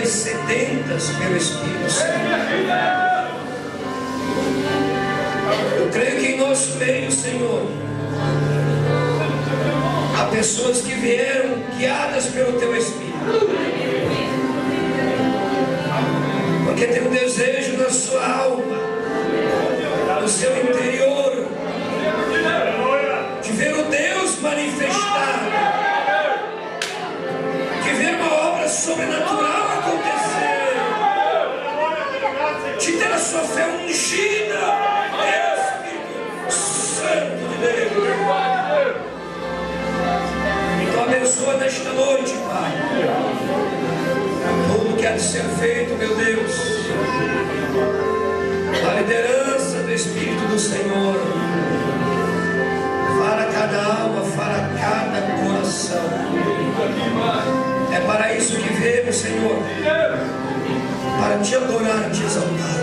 vidas sedentas pelo Espírito Santo. Eu creio que em nosso meio, Senhor, há pessoas que vieram guiadas pelo Teu Espírito, porque tem um desejo na sua alma, no seu interior, de ver o Deus manifestado, de ver uma obra sobrenatural acontecer, de ter a sua fé ungida, Espírito Santo de Deus. Então abençoa nesta noite, Pai, tudo que há de ser feito, meu Deus, a liderança do Espírito do Senhor, para cada alma, para cada coração. É para isso que viemos, Senhor, para Te adorar, Te exaltar.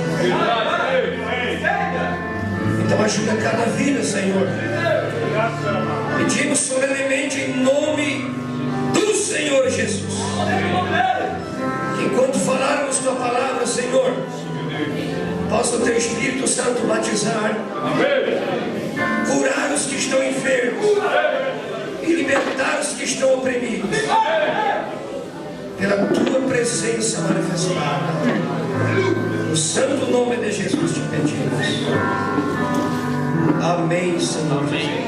Então ajuda cada vida, Senhor. Pedimos solenemente em nome do Senhor Jesus, que enquanto falarmos Tua palavra, Senhor, possa o Teu Espírito Santo batizar, curar os que estão enfermos e libertar os que estão oprimidos, pela Tua presença manifestada. No santo nome de Jesus te pedimos. Amém, Senhor. Amém.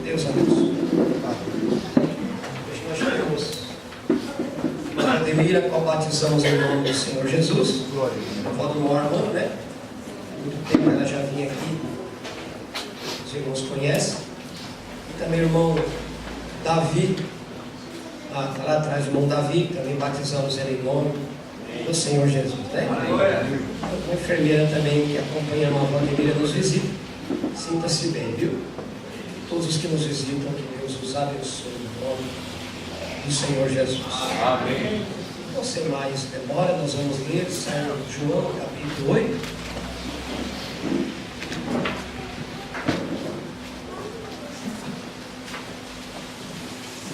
Deus abençoe. Hoje nós temos a Ademira, qual batizamos em nome do Senhor Jesus. A avó do Mormon, né? Muito tempo ela já vinha aqui. Os irmãos conhecem. E também o irmão Davi, lá atrás, o irmão Davi, também batizamos ele em nome do Senhor Jesus, né? Uma enfermeira também que acompanha a nova Ademira nos visita. Sinta-se bem, viu? Todos os que nos visitam, que Deus os abençoe em nome do Senhor Jesus. Amém. Então, sem mais demora, nós vamos ler João capítulo 8.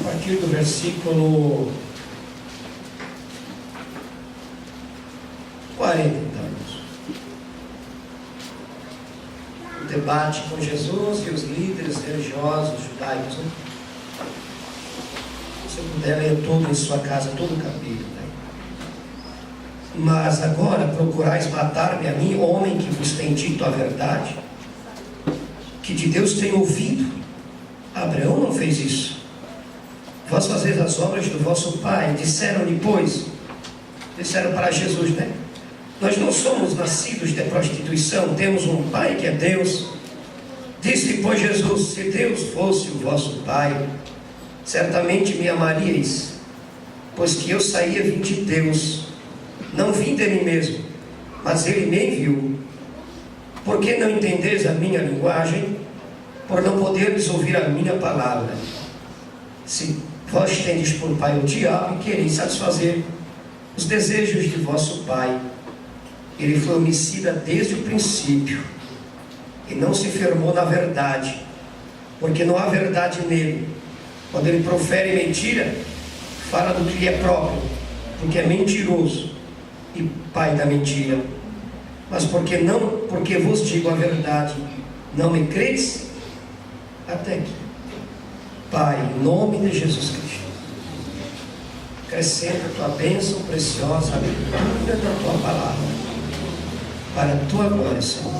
A partir do versículo 40, então. O debate com Jesus e os líderes religiosos judaicos, né? Se puder ler todo em sua casa, todo o capítulo, né? Mas agora procurais matar-me a mim, homem que vos tem dito a verdade, que de Deus tem ouvido. Abraão não fez isso. Vós fazeis as obras do vosso pai. Disseram-lhe, pois, disseram para Jesus, né? Nós não somos nascidos de prostituição, temos um pai que é Deus. Disse, pois, Jesus, se Deus fosse o vosso pai, certamente me amaríeis, pois que eu saía vim de Deus, não vim de mim mesmo, mas Ele me enviou. Por que não entendeis a minha linguagem? Por não poderes ouvir a minha palavra. Se vós tendes por pai o diabo e quereis satisfazer os desejos de vosso pai, ele foi homicida desde o princípio e não se firmou na verdade, porque não há verdade nele. Quando ele profere mentira, fala do que lhe é próprio, porque é mentiroso e pai da mentira. Mas porque vos digo a verdade, não me credes? Até aqui. Pai, em nome de Jesus Cristo, acrescenta a tua bênção preciosa, a leitura da tua palavra, para a tua glória, Senhor.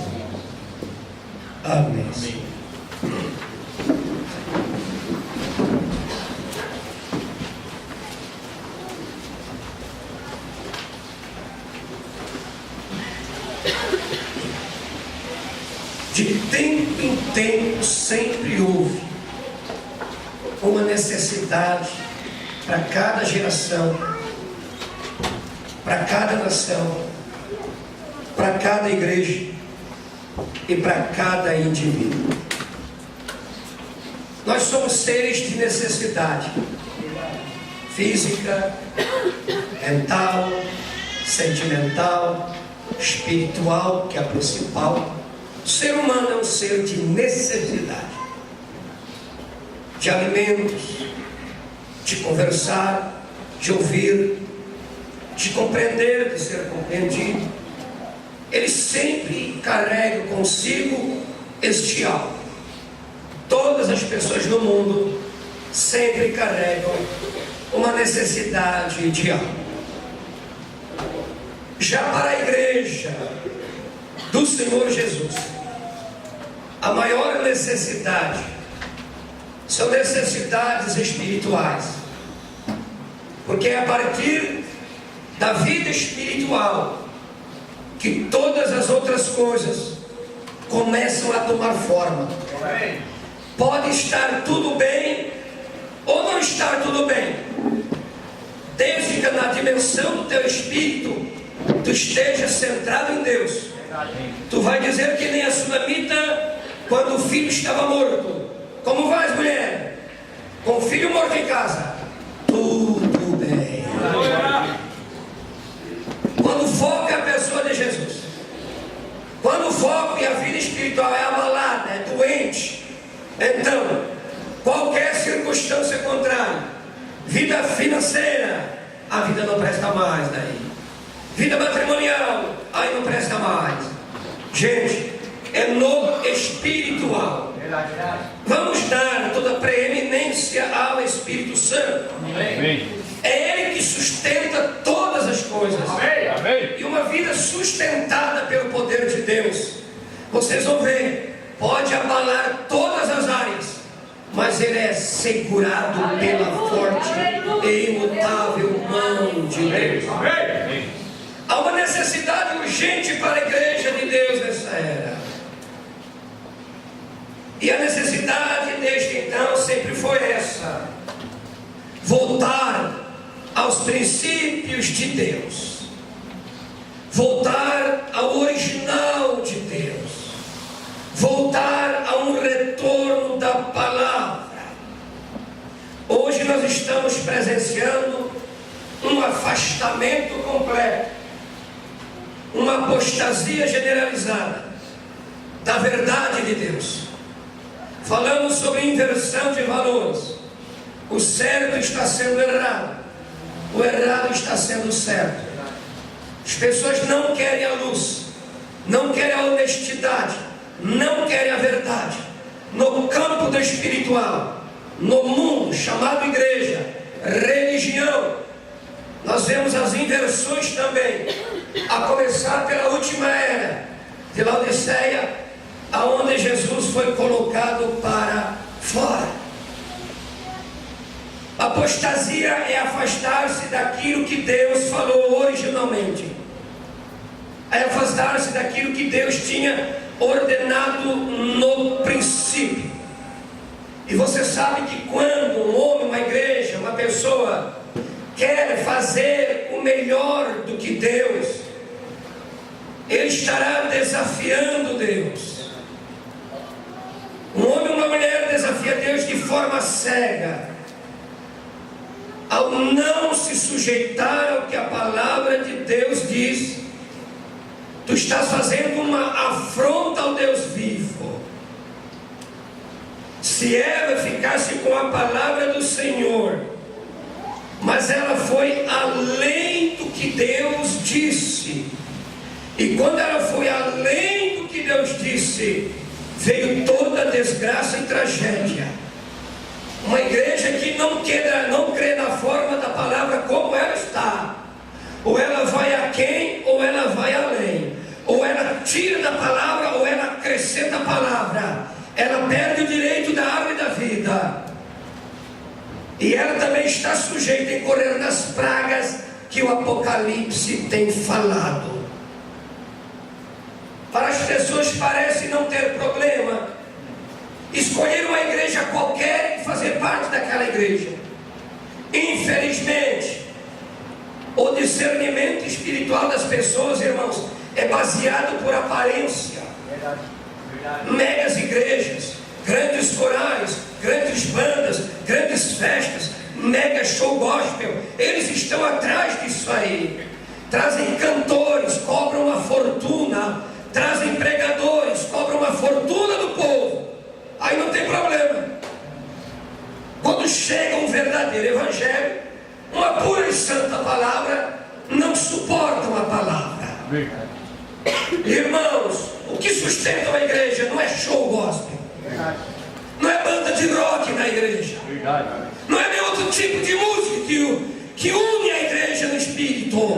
Amém. De tempo em tempo sempre houve uma necessidade para cada geração, para cada nação, para cada igreja e para cada indivíduo. Nós somos seres de necessidade física, mental, sentimental, espiritual, que é a principal. O ser humano é um ser de necessidade de alimentos, de conversar, de ouvir, de compreender, de ser compreendido, ele sempre carrega consigo este algo. Todas as pessoas no mundo sempre carregam uma necessidade de algo. Já para a igreja do Senhor Jesus, a maior necessidade são necessidades espirituais, porque é a partir da vida espiritual que todas as outras coisas começam a tomar forma. Pode estar tudo bem ou não estar tudo bem, desde que na dimensão do teu espírito tu esteja centrado em Deus. Tu vai dizer que nem a sunamita quando o filho estava morto: como vais, mulher? Com o filho morto em casa, tudo bem. Quando o foco é a pessoa de Jesus, quando o foco e a vida espiritual é abalada, é doente, então qualquer circunstância contrária, vida financeira, a vida não presta mais daí. Vida matrimonial, aí não presta mais. Gente, é no espiritual. Vamos dar toda a preeminência ao Espírito Santo. É Ele que sustenta todas as coisas. E uma vida sustentada pelo poder de Deus, vocês vão ver, pode abalar todas as áreas, mas ele é segurado pela forte e imutável mão de Deus. Há uma necessidade urgente para a igreja de Deus nessa era. E a necessidade desde então sempre foi essa: voltar aos princípios de Deus, voltar ao original de Deus, voltar a um retorno da palavra. Hoje nós estamos presenciando um afastamento completo, uma apostasia generalizada da verdade de Deus. Falamos sobre inversão de valores. O certo está sendo errado, o errado está sendo certo. As pessoas não querem a luz, não querem a honestidade, não querem a verdade. No campo do espiritual, no mundo chamado igreja, religião, nós vemos as inversões também, a começar pela última era de Laodiceia, aonde Jesus foi colocado para fora. Apostasia é afastar-se daquilo que Deus falou originalmente, é afastar-se daquilo que Deus tinha ordenado no princípio. E você sabe que quando um homem, uma igreja, uma pessoa quer fazer o melhor do que Deus, ele estará desafiando Deus. Um homem ou uma mulher desafia Deus de forma cega, ao não se sujeitar ao que a palavra de Deus diz. Tu estás fazendo uma afronta ao Deus vivo. Se Eva ficasse com a palavra do Senhor, mas ela foi além do que Deus disse, e quando ela foi além do que Deus disse, veio toda a desgraça e tragédia. Uma igreja que não crê na forma da palavra como ela está, ou ela vai aquém ou ela vai além, ou ela tira da palavra ou ela acrescenta a palavra. Ela perde o direito da árvore da vida, e ela também está sujeita a incorrer nas pragas que o Apocalipse tem falado. Para as pessoas parece não ter problema escolher uma igreja qualquer e fazer parte daquela igreja. Infelizmente, o discernimento espiritual das pessoas, irmãos, é baseado por aparência. Megas igrejas, grandes corais, grandes bandas, grandes festas, mega show gospel, eles estão atrás disso aí. Trazem cantores, cobram uma fortuna, trazem pregadores, cobram uma fortuna do povo. Aí não tem problema. Quando chega um verdadeiro evangelho, uma pura e santa palavra, não suportam a palavra. Irmãos, o que sustenta a igreja não é show gospel, não é banda de rock na igreja, não é nenhum outro tipo de música que une a igreja no Espírito.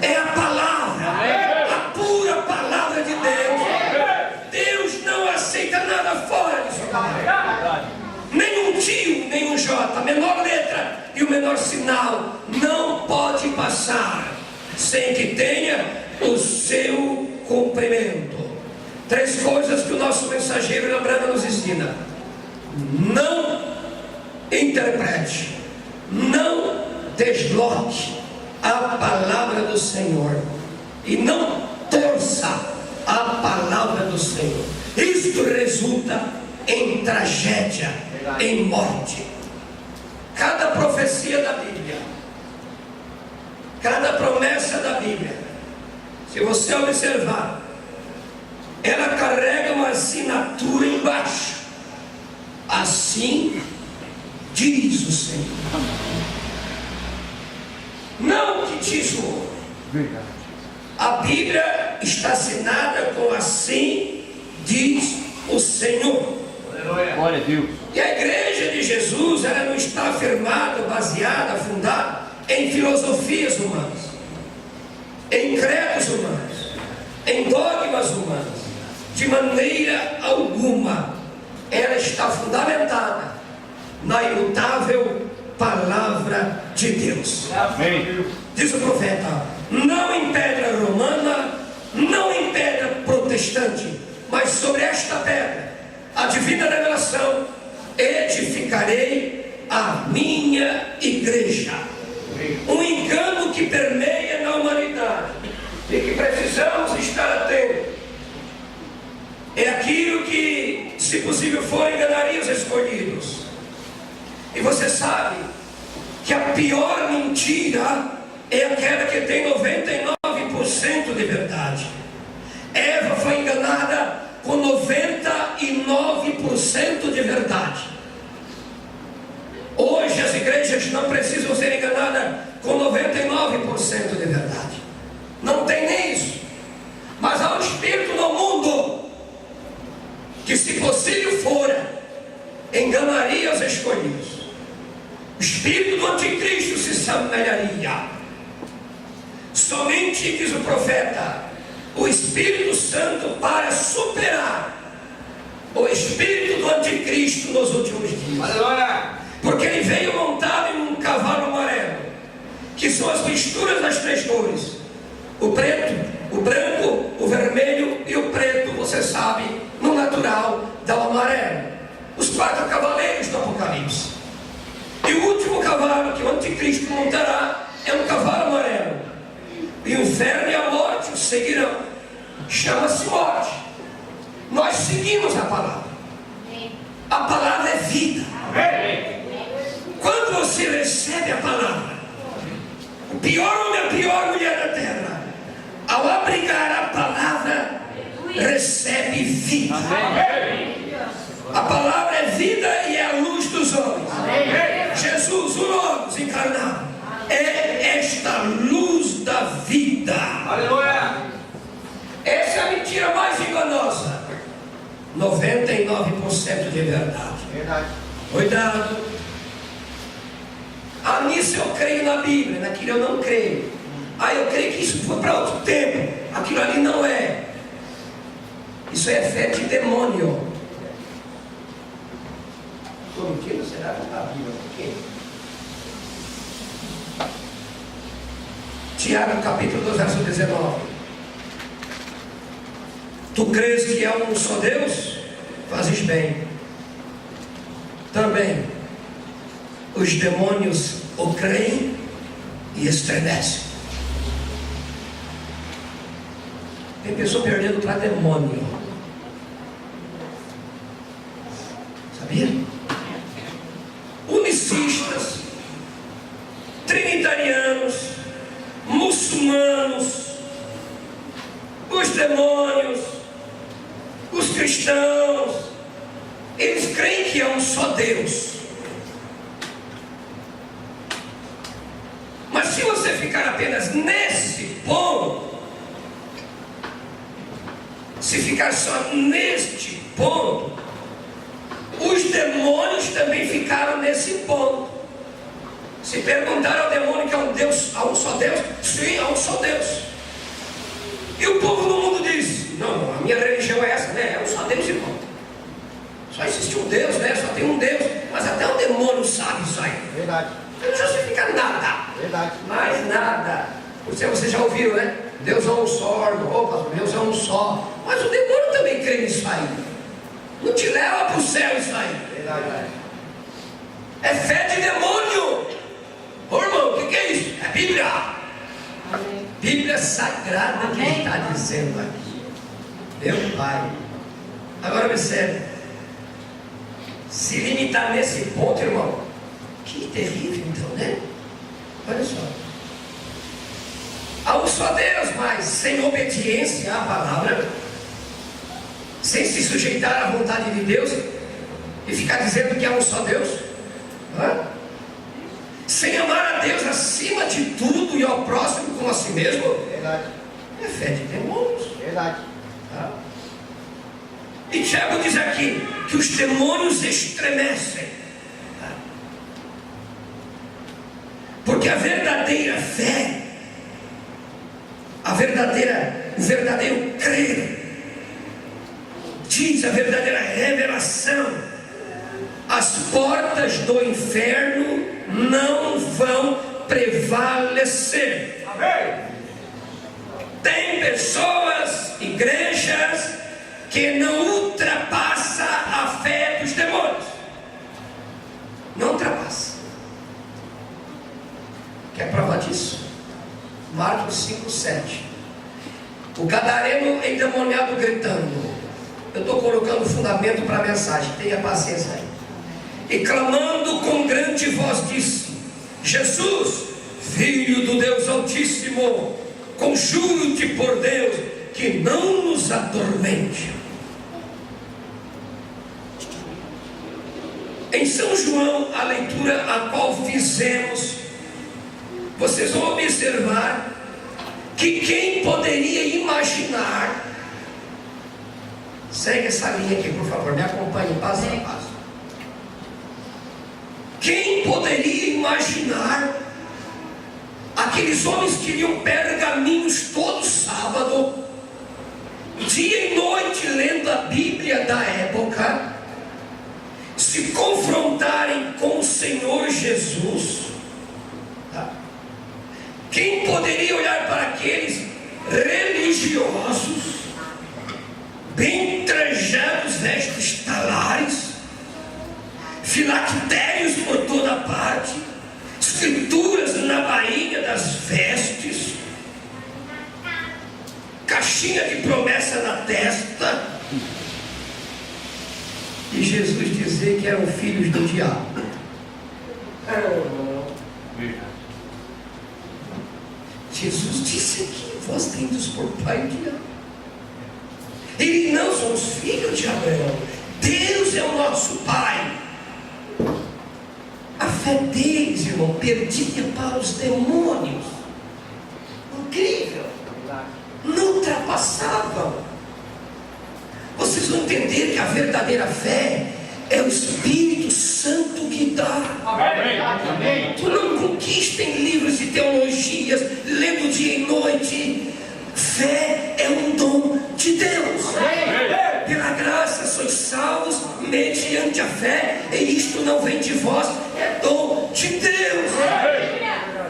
É a palavra, a pura palavra de Deus. Deus não aceita nada fora disso. Nenhum tio, nenhum J, a menor letra e o menor sinal não pode passar sem que tenha o seu cumprimento. 3 coisas que o nosso mensageiro Lambrana nos ensina: não interprete, não desloque a palavra do Senhor e não torça a palavra do Senhor. Isto resulta em tragédia, em morte. Cada profecia da Bíblia, cada promessa da Bíblia, se você observar, ela carrega uma assinatura embaixo. Assim diz o Senhor. Não que diz o homem. A Bíblia está assinada com assim diz o Senhor. Glória a Deus. E a igreja de Jesus, ela não está afirmada, baseada, fundada em filosofias humanas, em credos humanos, em dogmas humanos. De maneira alguma. Ela está fundamentada na imutável palavra de Deus. Amém. Diz o profeta: não em pedra romana, não em pedra protestante, mas sobre esta pedra, a divina revelação, edificarei a minha igreja. Um engano que permeia na humanidade e que precisamos estar atentos é aquilo que, se possível for, enganaria os escolhidos. E você sabe que a pior mentira é aquela que tem 99% de verdade. Eva foi enganada com 99% de verdade. Hoje as igrejas não precisam ser enganadas com 99% de verdade. Não tem nem isso. Mas há um espírito no mundo que, se possível fora, enganaria os escolhidos. O espírito do anticristo se semelharia. Somente, diz o profeta, o Espírito Santo para superar o espírito do anticristo nos últimos dias. Porque ele veio montado em um cavalo amarelo, que são as misturas das 3 cores: o preto, o branco, o vermelho e o preto. Você sabe, no natural, dá o amarelo. Os 4 cavaleiros do Apocalipse. E o último cavalo que o anticristo montará é um cavalo amarelo. E o inferno e a morte o seguirão. Chama-se morte. Nós seguimos a palavra. A palavra é vida. Quando você recebe a palavra, o pior homem, a pior mulher da terra, ao abrigar a palavra, recebe vida. A palavra é vida e é a luz dos homens. Jesus, o Logos encarnado, é esta luz da vida. Aleluia. Essa é a mentira mais enganosa. 99% de verdade. Cuidado. Nisso eu creio na Bíblia, naquilo eu não creio. Eu creio que isso foi para outro tempo. Aquilo ali não é. Isso é fé de demônio. Estou mentindo? Será que está a Bíblia? Por quê? Tiago capítulo 2, verso 19. Tu crês que há um só Deus? Fazes bem. Também os demônios o creem e estremecem. Tem pessoa perdendo para demônio. Sabia? Unicistas, trinitarianos, muçulmanos, os demônios, os cristãos, eles creem que há um só Deus. Mas se você ficar apenas nesse ponto, se ficar só neste ponto, os demônios também ficaram nesse ponto. Se perguntar ao demônio que há um Deus, há um só Deus, sim, há um só Deus. E o povo do mundo diz: não, a minha religião é essa, né? É um só Deus, irmão. Só existe um Deus, né? Só tem um Deus. Mas até o demônio sabe isso aí. Verdade. Não justifica nada. Verdade. Mais nada. Vocês já ouviram, né? Deus é um só, opa, Deus é um só. Mas o demônio também crê nisso aí. Não te leva para o céu isso aí. Verdade. É fé de demônio. Ô irmão, o que é isso? É Bíblia. Amém. Bíblia sagrada que ele está dizendo aqui. Meu Pai. Agora observe. Se limitar nesse ponto, irmão, que terrível então, né? Olha só. Há um só Deus, mas sem obediência à palavra, sem se sujeitar à vontade de Deus e ficar dizendo que há um só Deus, sem amar a Deus acima de tudo e ao próximo como a si mesmo, Verdade. é fé de demônios. Verdade. E Tiago diz aqui que os demônios estremecem, porque a verdadeira fé, o verdadeiro crer, diz a verdadeira revelação, as portas do inferno não vão prevalecer. Amém. Tem pessoas, igrejas, que não ultrapassa a fé dos demônios. Não ultrapassa. Quer prova disso? Marcos 5:7. O gadareno endemoniado gritando. Eu estou colocando fundamento para a mensagem, tenha paciência aí. E clamando com grande voz disse: Jesus, Filho do Deus Altíssimo, conjuro-te por Deus que não nos atormente. Em São João, a leitura a qual fizemos, vocês vão observar que quem poderia imaginar, segue essa linha aqui por favor, me acompanhe passo a passo. Quem poderia imaginar aqueles homens que liam pergaminhos todo sábado, dia e noite lendo a Bíblia da época, se confrontarem com o Senhor Jesus? Quem poderia olhar para aqueles religiosos, bem trajados, vestes talares, filactérios por toda parte, escrituras na bainha das vestes, caixinha de promessa na testa, e Jesus dizer que eram filhos do diabo? Jesus disse aqui: vós tendes por pai o diabo. Eles não são os filhos de Abraão. Deus é o nosso pai. A fé deles, irmão, perdia para os demônios. Incrível. Não ultrapassavam. Vocês vão entender que a verdadeira fé é o Espírito Santo que dá. Amém. Amém. Tu não conquista em livros de teologias, lendo dia e noite. Fé é um dom de Deus. Amém. Pela graça sois salvos mediante a fé, e isto não vem de vós, é dom de Deus.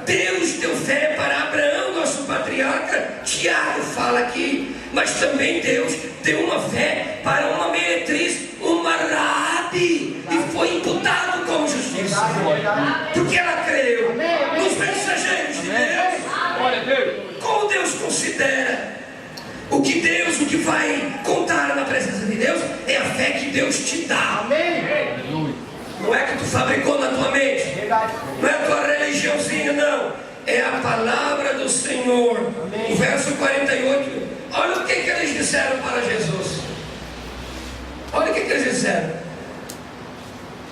Deus deu fé para Abraão, nosso patriarca. Tiago fala aqui. Mas também Deus deu uma fé para uma meretriz, uma Raabe, e foi imputado como justiça, porque ela creu nos mensageiros de Deus. Glória a Deus. Como Deus considera o que vai contar na presença de Deus é a fé que Deus te dá. Não é que tu fabricou na tua mente, não é a tua religiãozinha, não. É a palavra do Senhor. O verso 48. Olha o que eles disseram para Jesus. Olha o que eles disseram.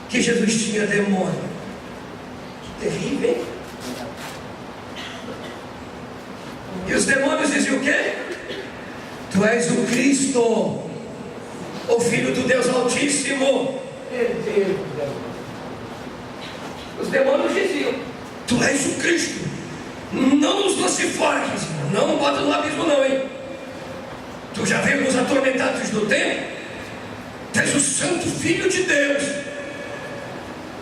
Que Jesus tinha demônio. Que terrível, hein? E os demônios diziam o quê? Tu és o Cristo, o Filho do Deus Altíssimo. Os demônios diziam: tu és o Cristo. Não nos lancei fora, não bota no abismo não, hein? Tu já veio nos atormentados do tempo? Tu és o Santo Filho de Deus.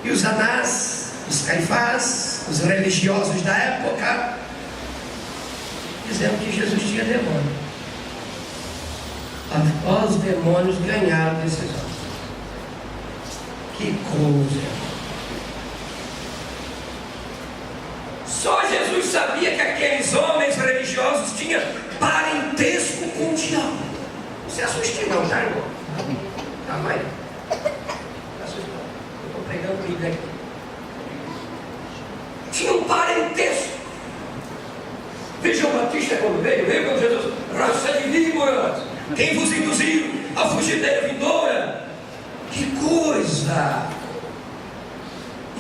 E os Anás, os Caifás, os religiosos da época diziam que Jesus tinha demônio. Os demônios ganharam desses homens. Que coisa! Só Jesus sabia que aqueles homens religiosos tinham parentesco com o diabo. Não se assuste não, tá, irmão? Tá, mãe? Não se assuste não. Eu estou pregando Bíblia aqui. Tinha um parentesco. Veja o Batista quando veio com Jesus: raça de víboras, quem vos induziu a fugir da vindoura? Que coisa!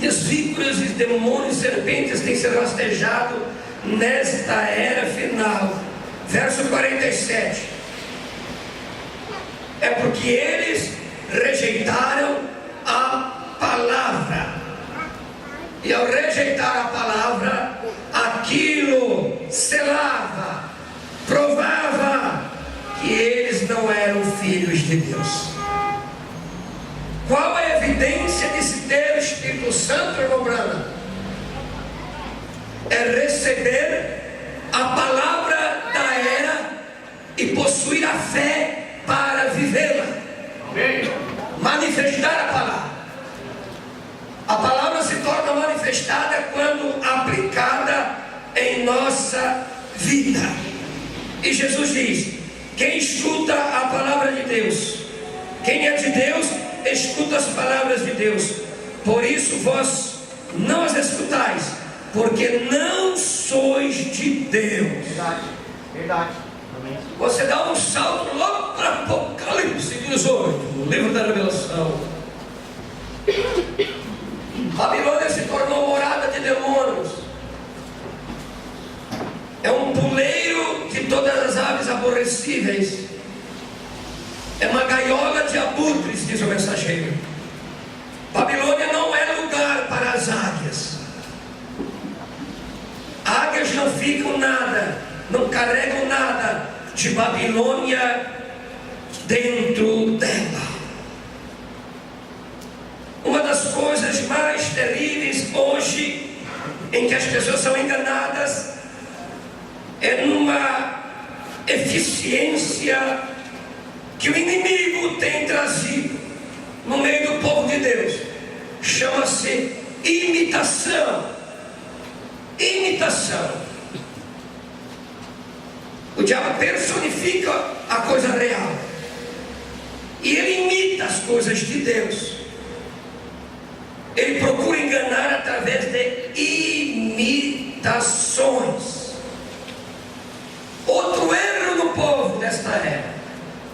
E as víboras e demônios e serpentes têm sido rastejados nesta era final. Verso 47. É porque eles rejeitaram a palavra. E ao rejeitar a palavra, aquilo selava, provava que eles não eram filhos de Deus. Qual a evidência de se ter o Espírito Santo, irmão Branham? É receber a palavra da era e possuir a fé para vivê-la. Manifestar a palavra. A palavra se torna manifestada quando aplicada em nossa vida. E Jesus diz: quem escuta a palavra de Deus, quem é de Deus, escuta as palavras de Deus. Por isso vós não as escutais, porque não sois de Deus. Verdade, verdade. Você dá um salto logo para Apocalipse 18, o livro da Revelação. Babilônia se tornou morada de demônios. É um puleiro de todas as aves aborrecíveis. É uma gaiola de abutres, diz o mensageiro. Babilônia não é lugar para as águias. Águias não ficam nada, não carregam nada de Babilônia dentro dela. Uma das coisas mais terríveis hoje, em que as pessoas são enganadas, é numa eficiência que o inimigo tem trazido no meio do povo de Deus. Chama-se imitação. Imitação. O diabo personifica a coisa real e ele imita as coisas de Deus. Ele procura enganar através de imitações. Outro erro no povo desta era: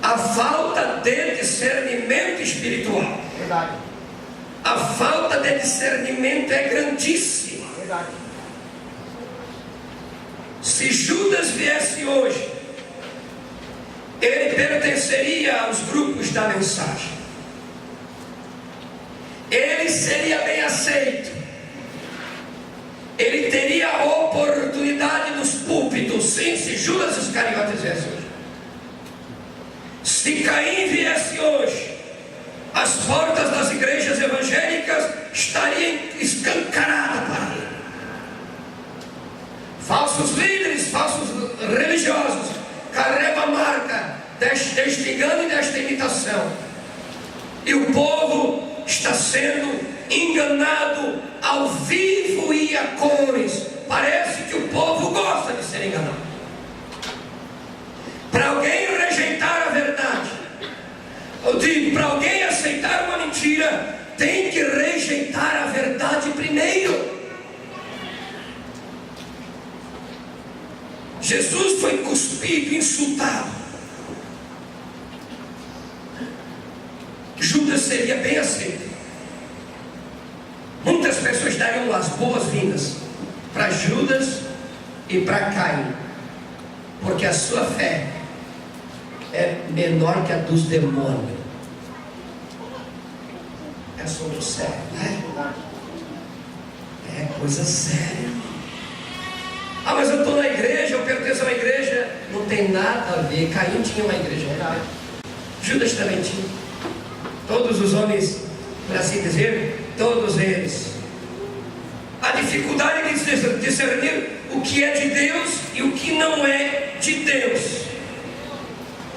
a falta de discernimento espiritual. Verdade. A falta de discernimento é grandíssima. Verdade. Se Judas viesse hoje, ele pertenceria aos grupos da mensagem. Ele seria bem aceito. Ele teria a oportunidade nos púlpitos. Sim, se Judas Iscariotes viesse hoje. Se Caim viesse hoje, as portas das igrejas evangélicas estariam escancaradas para ele. Falsos líderes, falsos religiosos carregam a marca deste engano e desta imitação. E o povo está sendo enganado ao vivo e a cores. Parece que o povo gosta de ser enganado. Para alguém rejeitar a verdade, eu digo, para alguém aceitar uma mentira, tem que rejeitar a verdade primeiro. Jesus foi cuspido, insultado. Judas seria bem aceito. Muitas pessoas dariam as boas-vindas para Judas e para Caim. porque a sua fé é menor que a dos demônios. É assunto sério, né? É coisa séria. Ah, mas eu estou na igreja, eu pertenço a uma igreja. Não tem nada a ver. Caim tinha uma igreja, Judas também tinha. Todos os homens, por assim dizer, todos eles. A dificuldade de discernir o que é de Deus e o que não é de Deus.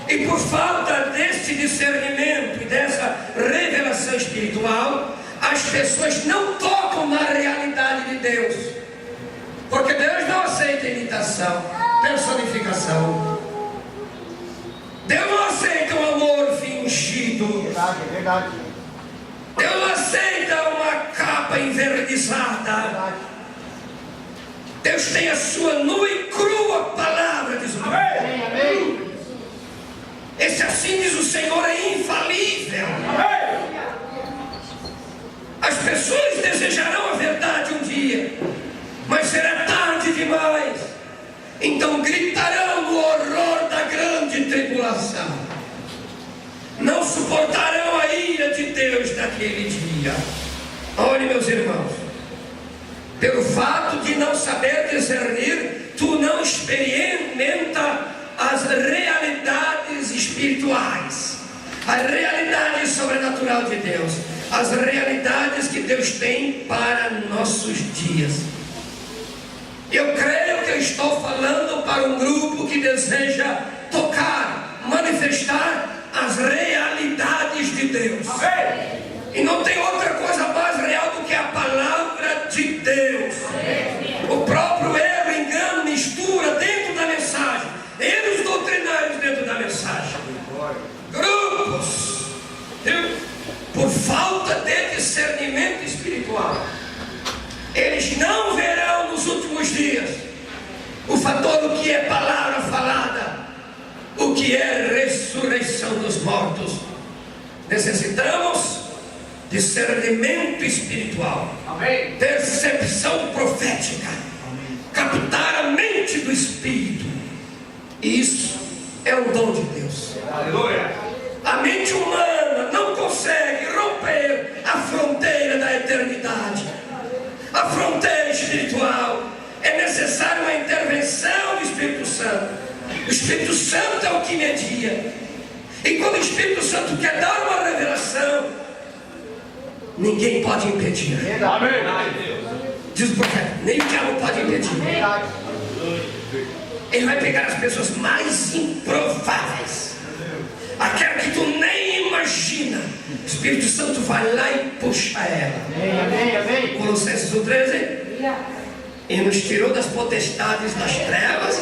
E por falta desse discernimento e dessa revelação espiritual, as pessoas não tocam na realidade de Deus. Porque Deus não aceita imitação, personificação. Deus não aceita um amor fingido. Verdade. Deus não aceita uma capa envernizada. Deus tem a sua nua e crua palavra, diz o Senhor. Amém. Esse assim diz o Senhor é infalível. As pessoas desejarão a verdade um dia, mas será tarde demais. Então gritarão no horror da grande tribulação. Não suportarão a ira de Deus naquele dia. Olhe, meus irmãos, pelo fato de não saber discernir, tu não experimenta as realidades espirituais, a realidade sobrenatural de Deus, as realidades que Deus tem para nossos dias. Eu creio que eu estou falando para um grupo que deseja tocar, manifestar as realidades de Deus. Amém. E não tem outra coisa mais real do que a palavra de Deus. O próprio erro, engano, mistura dentro da mensagem, erros doutrinários dentro da mensagem. Grupos, por falta de discernimento espiritual, eles não verão nos últimos dias o fator do que é palavra falada, o que é ressurreição dos mortos. Necessitamos discernimento espiritual. Amém. Percepção profética. Amém. Captar a mente do Espírito. Isso é um dom de Deus. Aleluia. A mente humana não consegue romper a fronteira da eternidade, a fronteira espiritual. É necessária uma intervenção do Espírito Santo. O Espírito Santo é o que media. E quando o Espírito Santo quer dar uma revelação, ninguém pode impedir. Amém. Diz o profeta, nem o diabo pode impedir. Ele vai pegar as pessoas mais improváveis, aquela que tu nem imagina. O Espírito Santo vai lá e puxa ela. Amém. Colossenses 1,13. E nos tirou das potestades das trevas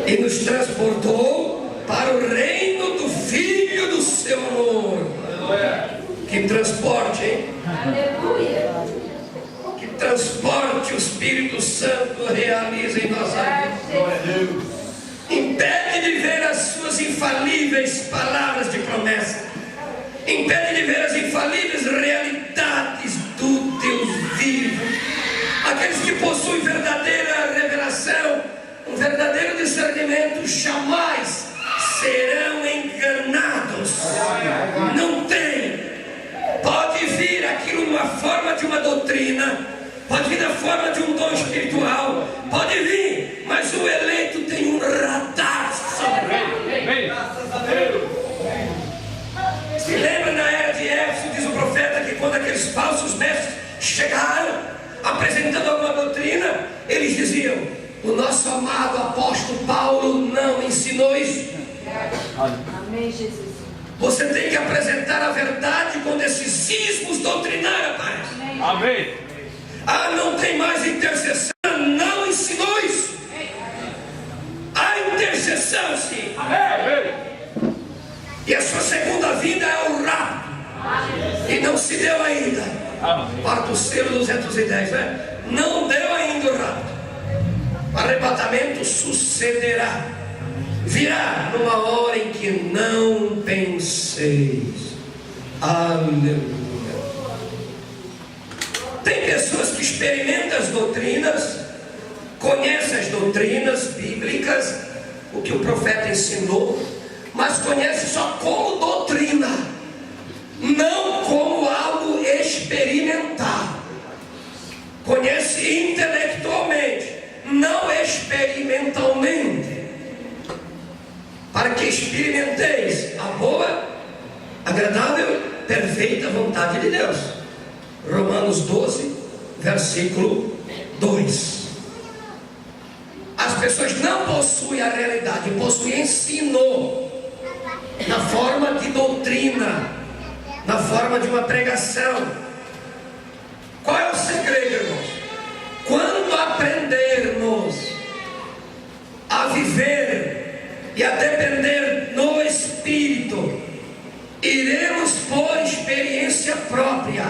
e nos transportou para o reino do Filho do seu amor. Que transporte, hein? Aleluia. Que transporte o Espírito Santo realiza em nossa vida. Impede de ver as suas infalíveis palavras de promessa. Impede de ver as infalíveis realidades do Deus vivo. Aqueles que possuem verdadeira revelação, um verdadeiro discernimento, jamais serão enganados. Não tem. Pode vir aquilo numa forma de uma doutrina, pode vir na forma de um dom espiritual, pode vir, mas o eleito tem um radar sobre ele. Se lembra na era de Éfeso, diz o profeta, que quando aqueles falsos mestres chegaram apresentando alguma doutrina, eles diziam: o nosso amado apóstolo Paulo não ensinou isso. Amém, Jesus. Você tem que apresentar a verdade quando esses ismos doutrinários aparecem. Amém. Ah, não tem mais intercessão. Não ensinou isso. Há intercessão, sim. Amém. E a sua segunda vinda é o rapto. E não se deu ainda. Quarto selo 210, né? Não deu ainda o rapto. O arrebatamento sucederá. Virá numa hora em que não penseis. Aleluia. Tem pessoas que experimentam as doutrinas, conhecem as doutrinas bíblicas, o que o profeta ensinou, mas conhece só como doutrina, não como algo experimental. Conhece intelectualmente, não experimentalmente, para que experimenteis a boa, agradável, perfeita vontade de Deus. Romanos 12, versículo 2. As pessoas não possuem a realidade, possuem ensino, na forma de doutrina, na forma de uma pregação. Qual é o segredo, irmãos? Quando aprendermos a viver e a depender no Espírito, iremos por experiência própria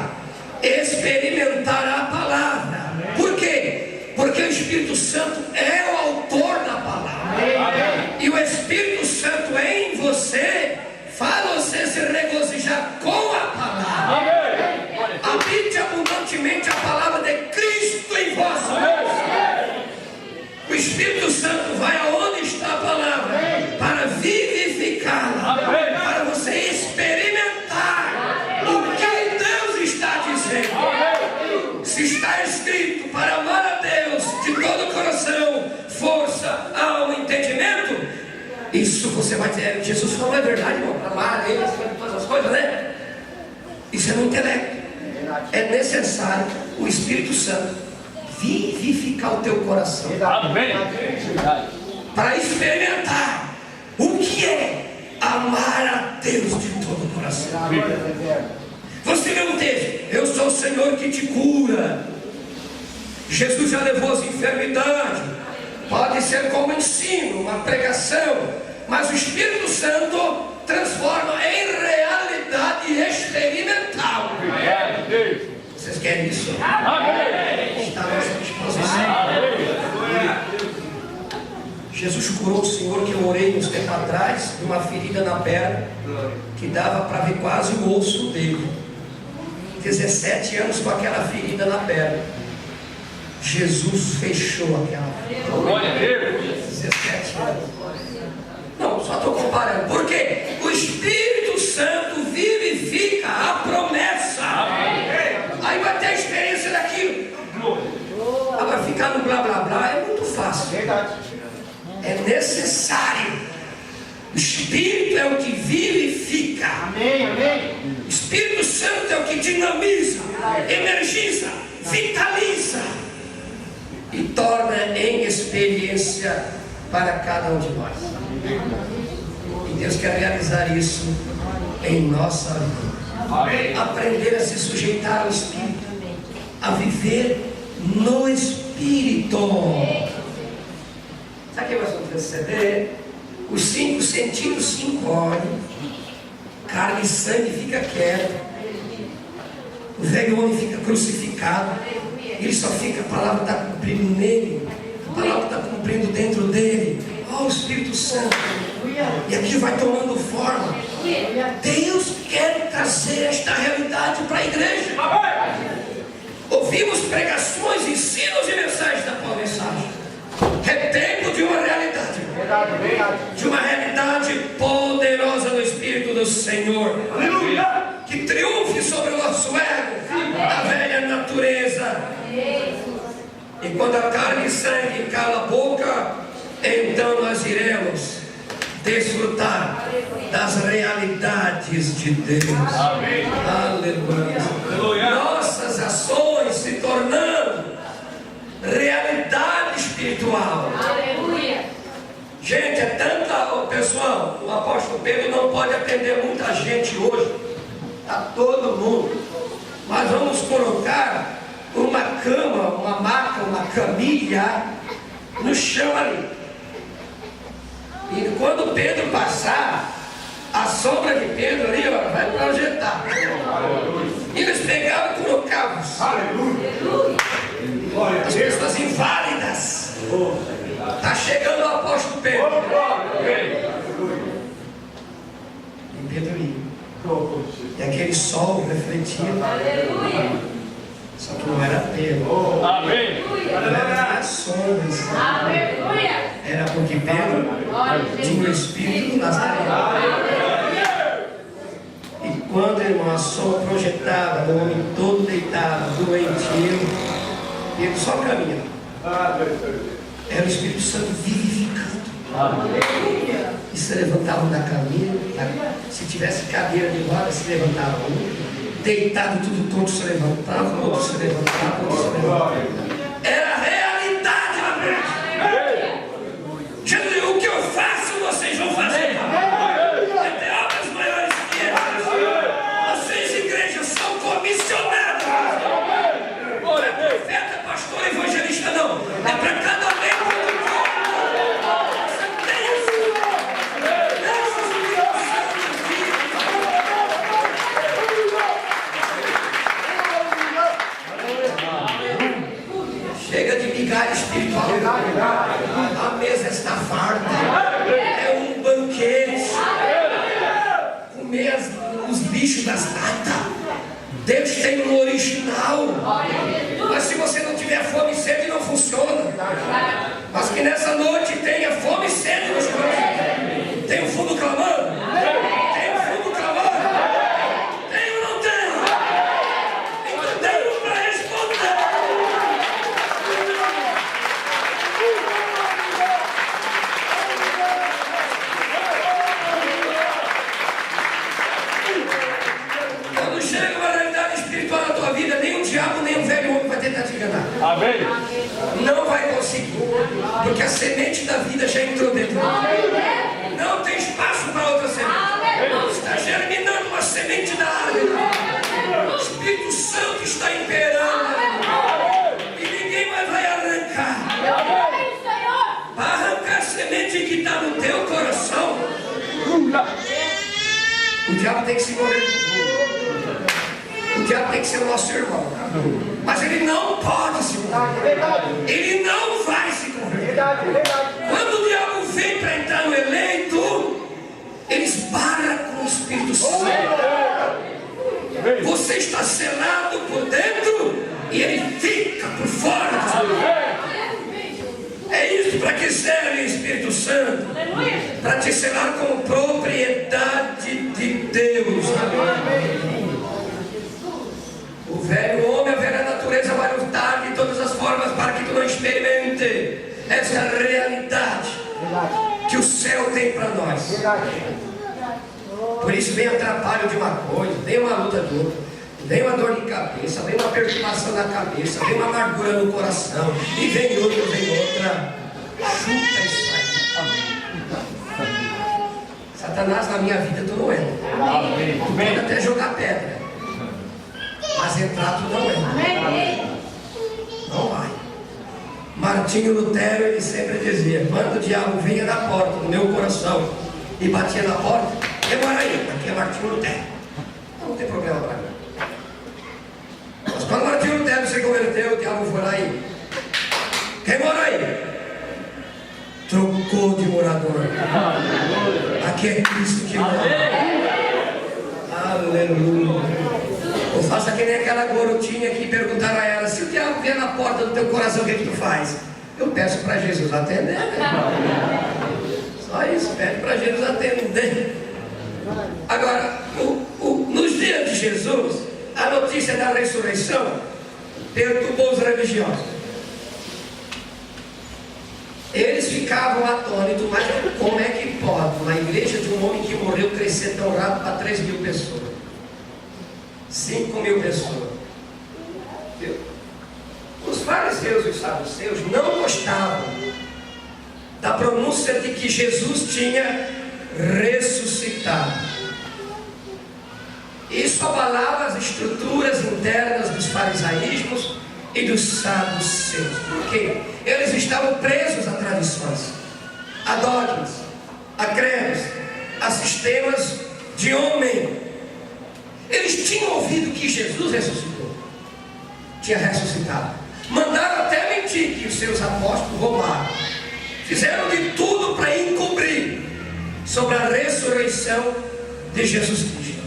experimentar a palavra. Por quê? Porque o Espírito Santo é o autor da palavra. E o Espírito Santo em você faz você se regozijar com a palavra. Habite abundantemente a palavra de Cristo em vós. O Espírito Santo vai aonde está a palavra para vivificá-la, para você experimentar o que Deus está dizendo. Se está escrito para amar a Deus de todo o coração, força, alma, entendimento, isso você vai dizer, Jesus falou, é verdade, irmão, para amar a Deus, todas as coisas, né? Isso é no intelecto. É necessário o Espírito Santo vivificar o teu coração. Amém. Para experimentar o que é amar a Deus de todo o coração. Você lê um texto, eu sou o Senhor que te cura. Jesus já levou as enfermidades. Pode ser como ensino, uma pregação, mas o Espírito Santo transforma em realidade experimental. Vocês querem isso? Está à nossa disposição. Jesus curou o Senhor que eu orei uns tempos atrás, de uma ferida na perna, que dava para ver quase o osso dele. 17 anos com aquela ferida na perna. Jesus fechou aquela ferida. Glória a Deus. 17 anos. Não, só estou comparando. Por quê? O Espírito Santo vivifica a promessa. Aí vai ter a experiência daquilo. Agora ficar no blá blá blá é muito fácil. É necessário. O Espírito é o que vivifica. O Espírito Santo é o que dinamiza, energiza, vitaliza e torna em experiência para cada um de nós. E Deus quer realizar isso em nossa vida. Aprender a se sujeitar ao Espírito, a viver no Espírito. Sabe o que nós vamos receber? Os 5 sentidos se encolhem, carne e sangue fica quieto, o velho homem fica crucificado, ele só fica, a palavra está cumprindo nele, a palavra está cumprindo dentro dele. Ó, o Espírito Santo, e aqui vai tomando forma. Deus quer trazer esta realidade para a igreja. Ouvimos pregações, ensinos e mensagens da tua mensagem. É tempo de uma realidade, de uma realidade poderosa no Espírito do Senhor. Aleluia! Que triunfe sobre o nosso ego, a velha natureza. E quando a carne e sangue cala a boca, então nós iremos desfrutar das realidades de Deus. Amém. Aleluia. Nossas ações se tornando realidade espiritual. Aleluia. Gente, é tanta, pessoal, o apóstolo Pedro não pode atender muita gente hoje, está todo mundo, mas vamos colocar uma cama, uma maca, uma camilha no chão ali, e quando Pedro passar, a sombra de Pedro ali, ó, vai projetar. E eles pegavam e colocavam. As pessoas inválidas. Está chegando o apóstolo Pedro. E Pedro ia. E aquele sol refletia. Só que não era Pedro. Amém. Eram as sombras. Aleluia. Era porque Pedro tinha o espírito nazareno. E quando, irmão, a sombra projetava o homem todo deitado, doentio, ele só caminhava. Era o Espírito Santo vivificando. E se levantavam da cadeira. Se tivesse cadeira de roda, se levantava um. Deitado tudo tonto, se levantava, outro se levantava, outro se levantava. Era a realidade na frente. Jesus disse: o que eu faço, vocês vão fazer. Até obras maiores que essas. Vocês, igrejas, são comissionados. Não é profeta, pastor, evangelista, não. É para cada membro do corpo. Você tem chega de migalha espiritual. A mesa está farta. É um banquete. Comer os bichos das latas. Deus tem um original. Mas se você não tiver fome e sede, não funciona. Mas que nessa noite tenha fome e sede nos corações. Tem um fundo clamando? Tem um fundo clamando? Tem ou não tem? Então tem um para responder. Quando chega uma realidade espiritual na tua vida, nem o diabo, nem o velho homem vai tentar te enganar. Amém. Não vai conseguir, porque a semente da vida já entrou dentro de você. Não tem espaço para outra semente. Está germinando uma semente da árvore. O Espírito Santo está imperando e ninguém mais vai arrancar. Para arrancar a semente que está no teu coração, o diabo tem que se mover. O diabo tem que ser o nosso irmão. Mas ele não pode se converter. Ele não vai se converter. Quando o diabo vem para entrar no eleito, ele esbarra com o Espírito Santo. Você está selado por dentro e ele fica por fora. É isso para que serve o Espírito Santo. Para te selar como propriedade de Deus. O velho homem, a velha natureza vai lutar de todas as formas para que tu não experimente essa realidade que o céu tem para nós. Por isso vem atrapalho de uma coisa, vem uma luta de outra, vem uma dor de cabeça, vem uma perturbação na cabeça, vem uma amargura no coração, e vem outra. Chuta isso aí. Satanás, na minha vida tu não entra. Tu pode até jogar pedra, mas entrar tu não entra. Não vai. Martinho Lutero, ele sempre dizia: quando o diabo vinha na porta do meu coração e batia na porta, demora aí, aqui é Martinho Lutero. Não tem problema para mim. Mas quando Martinho Lutero se converteu, o diabo foi lá e: quem mora aí? Trocou de morador. Aqui é Cristo que mora. Aleluia. Ou faça que nem aquela garotinha que perguntaram a ela: se o diabo vier na porta do teu coração, o que tu faz? Eu peço para Jesus atender, né? Só isso, pede para Jesus atender. Agora, nos dias de Jesus, a notícia da ressurreição perturbou os religiosos. Eles ficavam atônitos, mas como é que pode uma igreja de um homem que morreu crescer tão rápido para 3.000 pessoas? 5.000 pessoas. Viu? Os fariseus e os saduceus não gostavam da pronúncia de que Jesus tinha ressuscitado. Isso abalava as estruturas internas dos farisaísmos e dos saduceus. Por quê? Eles estavam presos a tradições, a dogmas, a credos, a sistemas de homem. Eles tinham ouvido que Jesus ressuscitou, tinha ressuscitado. Mandaram até mentir que os seus apóstolos roubaram. Fizeram de tudo para encobrir sobre a ressurreição de Jesus Cristo.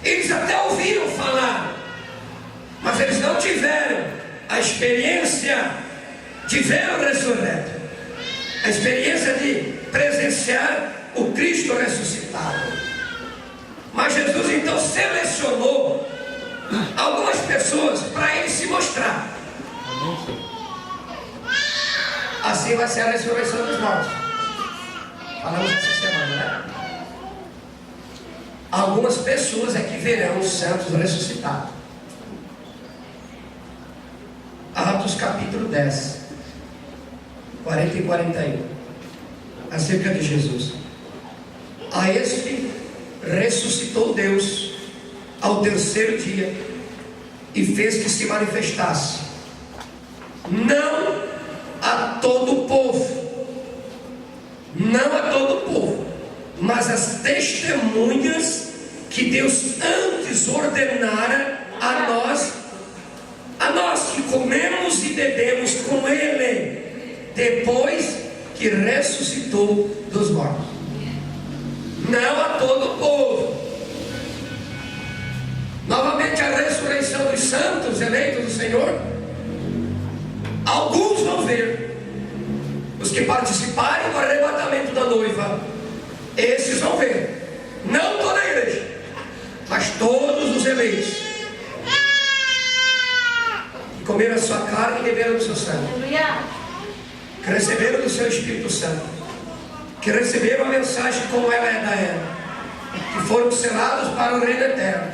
Eles até ouviram falar, mas eles não tiveram a experiência de ver o ressurreto. A experiência de presenciar o Cristo ressuscitado. Mas Jesus então selecionou algumas pessoas para ele se mostrar. Assim vai ser a ressurreição dos mortos. Falamos essa semana, né? Algumas pessoas é que verão os santos ressuscitados. Atos capítulo 10, 40 e 41. Acerca de Jesus. A este ressuscitou Deus ao terceiro dia e fez que se manifestasse, não a todo o povo, não a todo o povo, mas as testemunhas que Deus antes ordenara a nós que comemos e bebemos com Ele, depois que ressuscitou dos mortos. Não a todo o povo. Novamente a ressurreição dos santos eleitos do Senhor. Alguns vão ver. Os que participarem do arrebatamento da noiva, esses vão ver. Não toda a igreja, mas todos os eleitos que comeram a sua carne e beberam do seu sangue, que receberam do seu Espírito Santo, que receberam a mensagem como ela é da era, que foram selados para o reino eterno.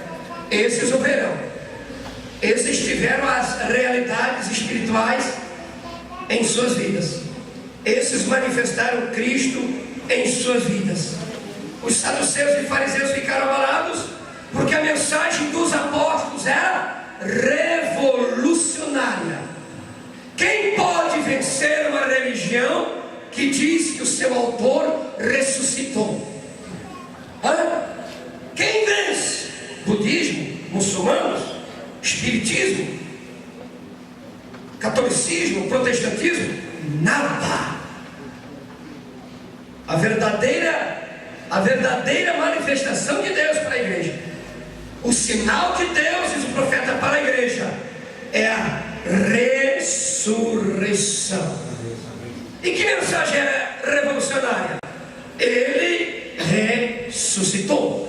Esses o verão. Esses tiveram as realidades espirituais em suas vidas. Esses manifestaram Cristo em suas vidas. Os saduceus e fariseus ficaram abalados porque a mensagem dos apóstolos era revolucionária. Quem pode vencer uma religião que diz que o seu autor ressuscitou? Quem vence? Budismo, muçulmanos, espiritismo, catolicismo, protestantismo? Nada. A verdadeira manifestação de Deus para a igreja, o sinal de Deus, diz o profeta, para a igreja, é a ressurreição. E que mensagem é revolucionária? Ele ressuscitou.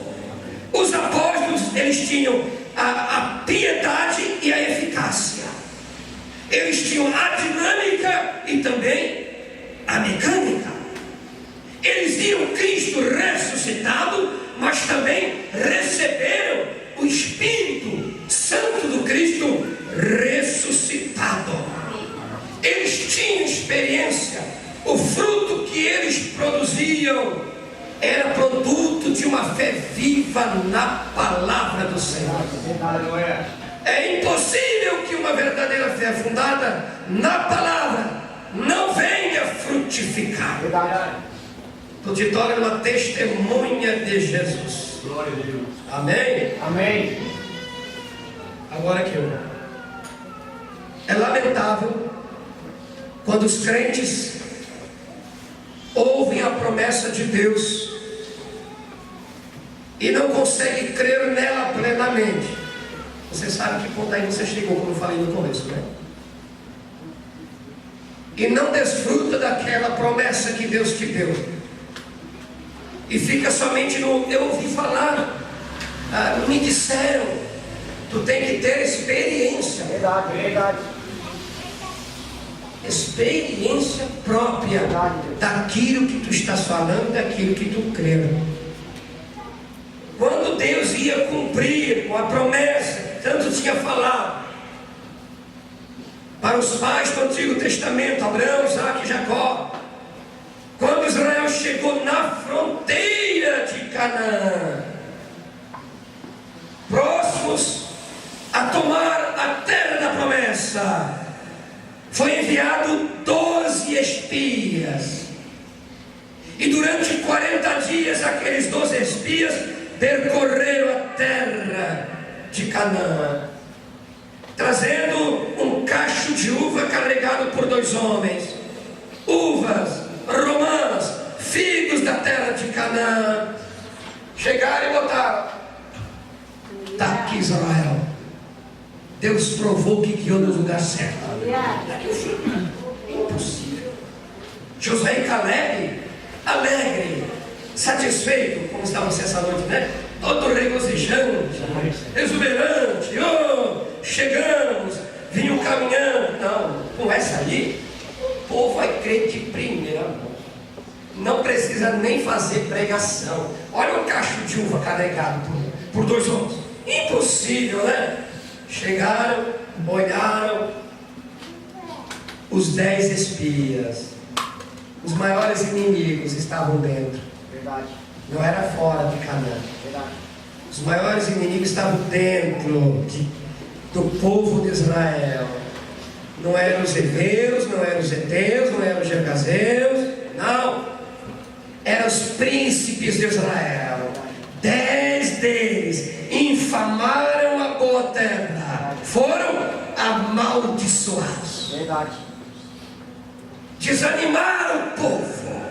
Os apóstolos, eles tinham a piedade e a eficácia. Eles tinham a dinâmica e também a mecânica. Eles viram Cristo ressuscitado, mas também receberam o Espírito Santo do Cristo ressuscitado. Eles tinham experiência. O fruto que eles produziam era produto de uma fé viva na palavra do Senhor. É impossível que uma verdadeira fé fundada na palavra não venha frutificar. Tu te torna uma testemunha de Jesus. Glória a Deus. Amém? Amém. Agora aqui, é lamentável quando os crentes ouvem a promessa de Deus e não conseguem crer nela plenamente. Você sabe que ponto aí você chegou, como eu falei no começo, né? E não desfruta daquela promessa que Deus te deu. E fica somente no eu ouvi falar, me disseram. Tu tem que ter experiência. Verdade, verdade. Experiência própria daquilo que tu estás falando, daquilo que tu crê. Quando Deus ia cumprir com a promessa que tanto tinha falado para os pais do Antigo Testamento, Abraão, Isaac e Jacó, quando Israel chegou na fronteira de Canaã, próximos a tomar a terra da promessa, foi enviado 12 espias. E durante 40 dias aqueles 12 espias percorreram a terra de Canaã, trazendo um cacho de uva carregado por 2 homens, uvas romãs, figos da terra de Canaã. Chegaram e botaram. Está aqui Israel. Deus provou que guiou no lugar certo. Impossível. Josué e Caleb, alegre, satisfeito, como estava você essa noite, né? Todo regozijante, exuberante, oh, chegamos, vinham caminhando. Não, com essa ali, o povo vai crer de primeira mão. Não precisa nem fazer pregação. Olha um cacho de uva carregado por 2 homens. Impossível, né? Chegaram, olharam, os 10 espias, os maiores inimigos estavam dentro. Verdade. Não era fora de Canaã. Verdade. Os maiores inimigos estavam dentro do povo de Israel. Não eram os heveus, não eram os heteus, não eram os jegazeus, não. Eram os príncipes de Israel. 10 deles infamaram a boa terra, foram amaldiçoados. Verdade. Desanimaram o povo.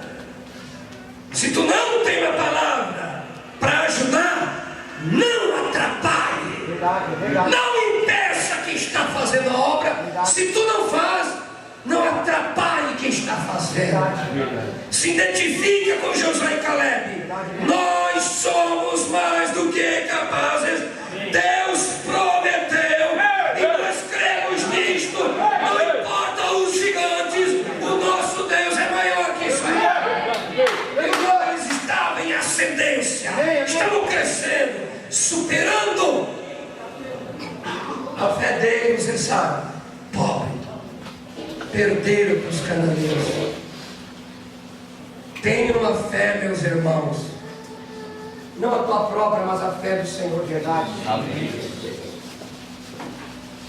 Se tu não tem uma palavra para ajudar, não atrapalhe. Verdade. Verdade. Não impeça quem está fazendo a obra. Se tu não faz, não atrapalhe quem está fazendo. Se identifica com Josué e Caleb. Nós somos mais do que capazes. Deus prometeu e nós cremos nisto. Não importa os gigantes, o nosso Deus é maior que isso aí. E eles estavam em ascendência, estavam crescendo, superando a fé deles. Você sabe, pobre, perderam para os cananeus. Tenham a fé, meus irmãos, não a tua própria, mas a fé do Senhor de verdade. Amém.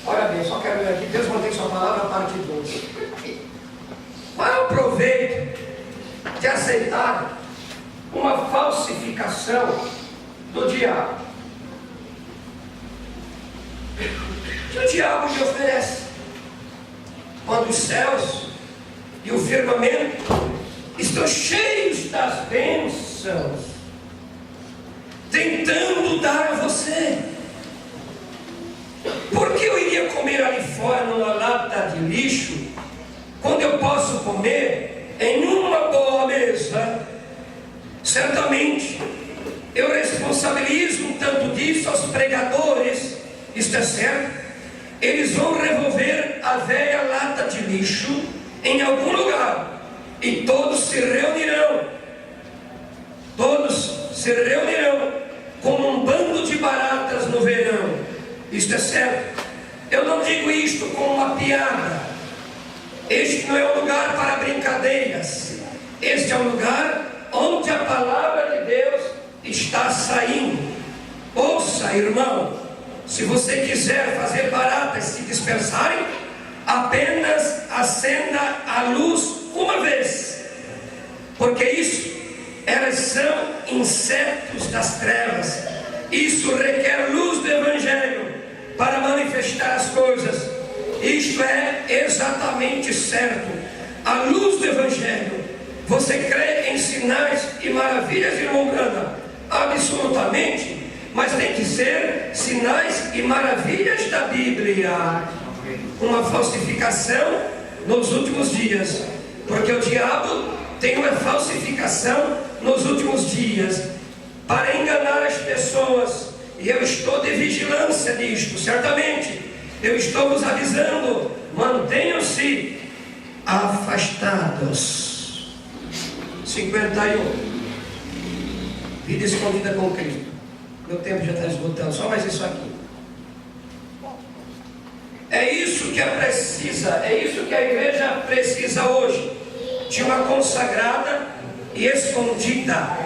Olha bem, só quero ler aqui, Deus mantém sua palavra, parte 2. Qual é o proveito de aceitar uma falsificação do diabo? Que o diabo lhe oferece quando os céus e o firmamento estão cheios das bênçãos, tentando dar a você. Por que eu iria comer ali fora numa lata de lixo, quando eu posso comer em uma boa mesa? Certamente eu responsabilizo um tanto disso aos pregadores. Isto é certo. Eles vão revolver a velha lata de lixo em algum lugar, e todos se reunirão. Todos se reunirão como um bando de baratas no verão. Isto é certo. Eu não digo isto como uma piada. Este não é um lugar para brincadeiras. Este é um lugar onde a palavra de Deus está saindo. Ouça, irmão, se você quiser fazer baratas se dispersarem, apenas acenda a luz uma vez, porque isso, elas são insetos das trevas. Isso requer luz do Evangelho para manifestar as coisas. Isto é exatamente certo. A luz do Evangelho. Você crê em sinais e maravilhas, irmão Branda? Absolutamente. Mas tem que ser sinais e maravilhas da Bíblia. Uma falsificação nos últimos dias, porque o diabo tem uma falsificação nos últimos dias para enganar as pessoas. E eu estou de vigilância nisto, certamente. Eu estou vos avisando: mantenham-se afastados. 51. Vida escondida com Cristo. Meu tempo já está esgotando, só mais isso aqui. É isso que é isso que a igreja precisa hoje, de uma consagrada e escondida.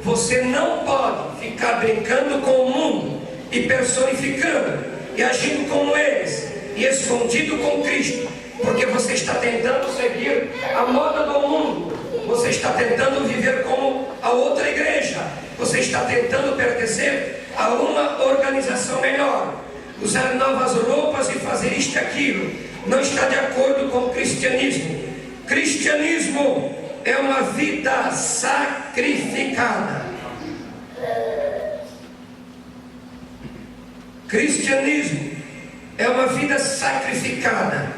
Você não pode ficar brincando com o mundo e personificando e agindo como eles e escondido com Cristo, porque você está tentando seguir a moda do mundo. Você está tentando viver como a outra igreja. Você está tentando pertencer a uma organização melhor, usar novas roupas e fazer isto e aquilo. Não está de acordo com o cristianismo. Cristianismo é uma vida sacrificada. Cristianismo é uma vida sacrificada,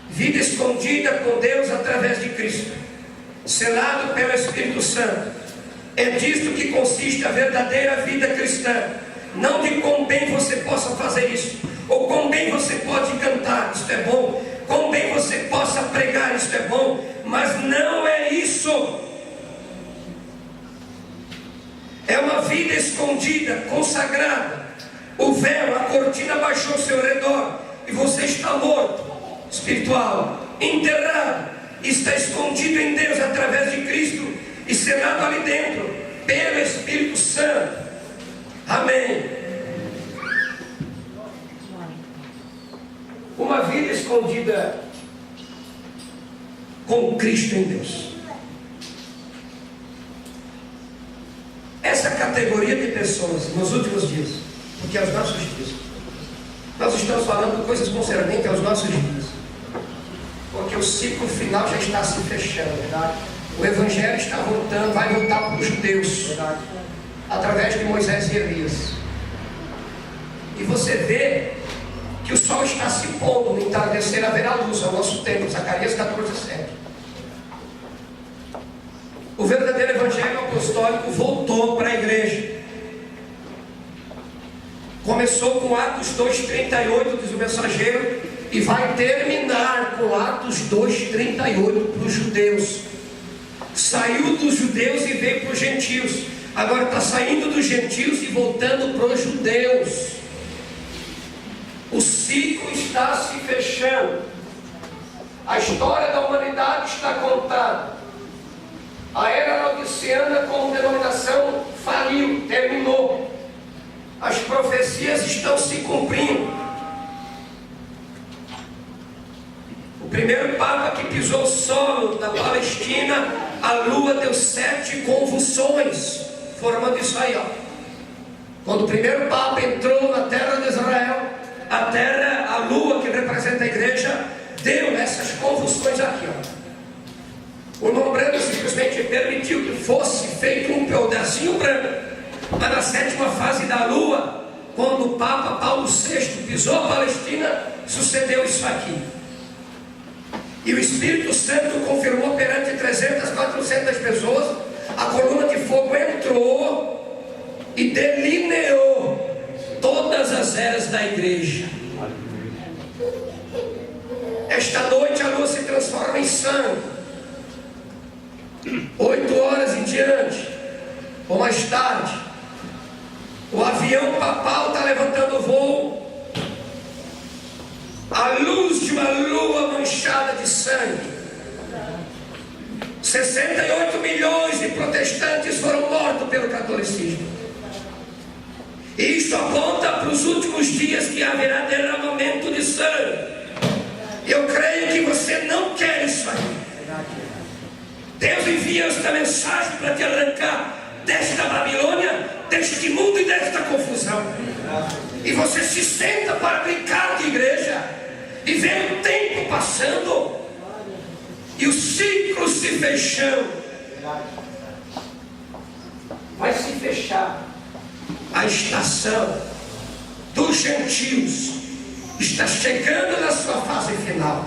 vida escondida com Deus através de Cristo. selado pelo Espírito Santo. É disto que consiste a verdadeira vida cristã. Não de quão bem você possa fazer isso, ou quão bem você pode cantar, isto é bom, quão bem você possa pregar, isto é bom, mas não é isso. É uma vida escondida, consagrada. O véu, a cortina baixou ao seu redor, e você está morto, espiritual, enterrado, está escondido em Deus através de Cristo e selado ali dentro pelo Espírito Santo. Amém. Uma vida escondida com Cristo em Deus. Essa categoria de pessoas nos últimos dias, porque aos nossos dias, nós estamos falando coisas concernentes aos nossos dias, porque o ciclo final já está se fechando, verdade? O Evangelho está voltando, vai voltar para os judeus, verdade? Através de Moisés e Elias. E você vê que o sol está se pondo, no entardecer haverá luz, é o nosso tempo, Zacarias 14:7. O verdadeiro Evangelho apostólico voltou para a igreja. Começou com Atos 2:38, diz o mensageiro, e vai terminar com Atos 2:38 para os judeus. Saiu dos judeus e veio para os gentios. Agora está saindo dos gentios e voltando para os judeus. O ciclo está se fechando. A história da humanidade está contada. A era laodiceana como denominação faliu, terminou. As profecias estão se cumprindo. O primeiro Papa que pisou o solo da Palestina, a lua deu 7 convulsões, formando isso aí, ó. Quando o primeiro Papa entrou na terra de Israel, a terra, a lua que representa a igreja, deu essas convulsões aqui, ó. O irmão Branco simplesmente permitiu que fosse feito um pedacinho branco. Mas na 7ª fase da lua, quando o Papa Paulo VI pisou a Palestina, sucedeu isso aqui. E o Espírito Santo confirmou perante 300, 400 pessoas, a coluna de fogo entrou e delineou todas as eras da igreja. Esta noite a lua se transforma em sangue. 8 horas em diante, ou mais tarde, o avião papal está levantando voo. A luz de uma lua manchada de sangue. 68 milhões de protestantes foram mortos pelo catolicismo. E isso aponta para os últimos dias que haverá derramamento de sangue. Eu creio que você não quer isso aí. Deus envia esta mensagem para te arrancar desta Babilônia, deste mundo e desta confusão. E você se senta para brincar de igreja e vê o tempo passando e o ciclo se fechando. Vai se fechar. A estação dos gentios está chegando na sua fase final.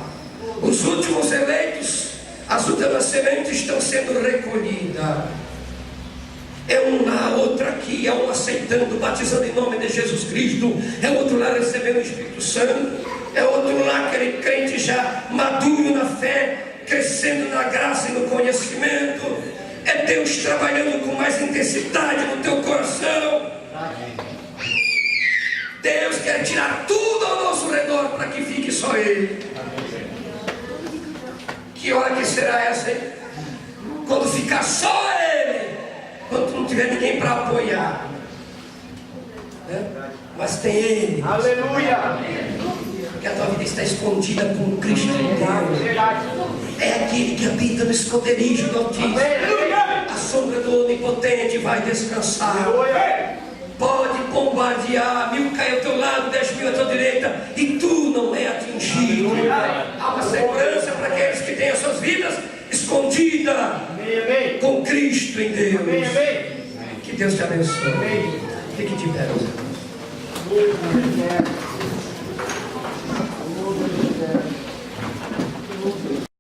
Os últimos eleitos, as últimas sementes estão sendo recolhidas. É um lá, outro aqui, é um aceitando, batizando em nome de Jesus Cristo, é outro lá recebendo o Espírito Santo, é outro lá, aquele crente já maduro na fé, crescendo na graça e no conhecimento. É Deus trabalhando com mais intensidade no teu coração. Deus quer tirar tudo ao nosso redor para que fique só Ele. Que hora que será essa, hein? Quando ficar só Ele, quando não tiver ninguém para apoiar, né? Mas tem Ele. Aleluia! Porque a tua vida está escondida com Cristo em Deus. É aquele que habita no esconderijo do Altíssimo. A sombra do Onipotente vai descansar. Pode bombardear, 1000 cai ao teu lado, 10.000 à tua direita, e tu não é atingido. Há uma segurança para aqueles que têm as suas vidas escondidas com Cristo em Deus. Que Deus te abençoe. Fique de pé.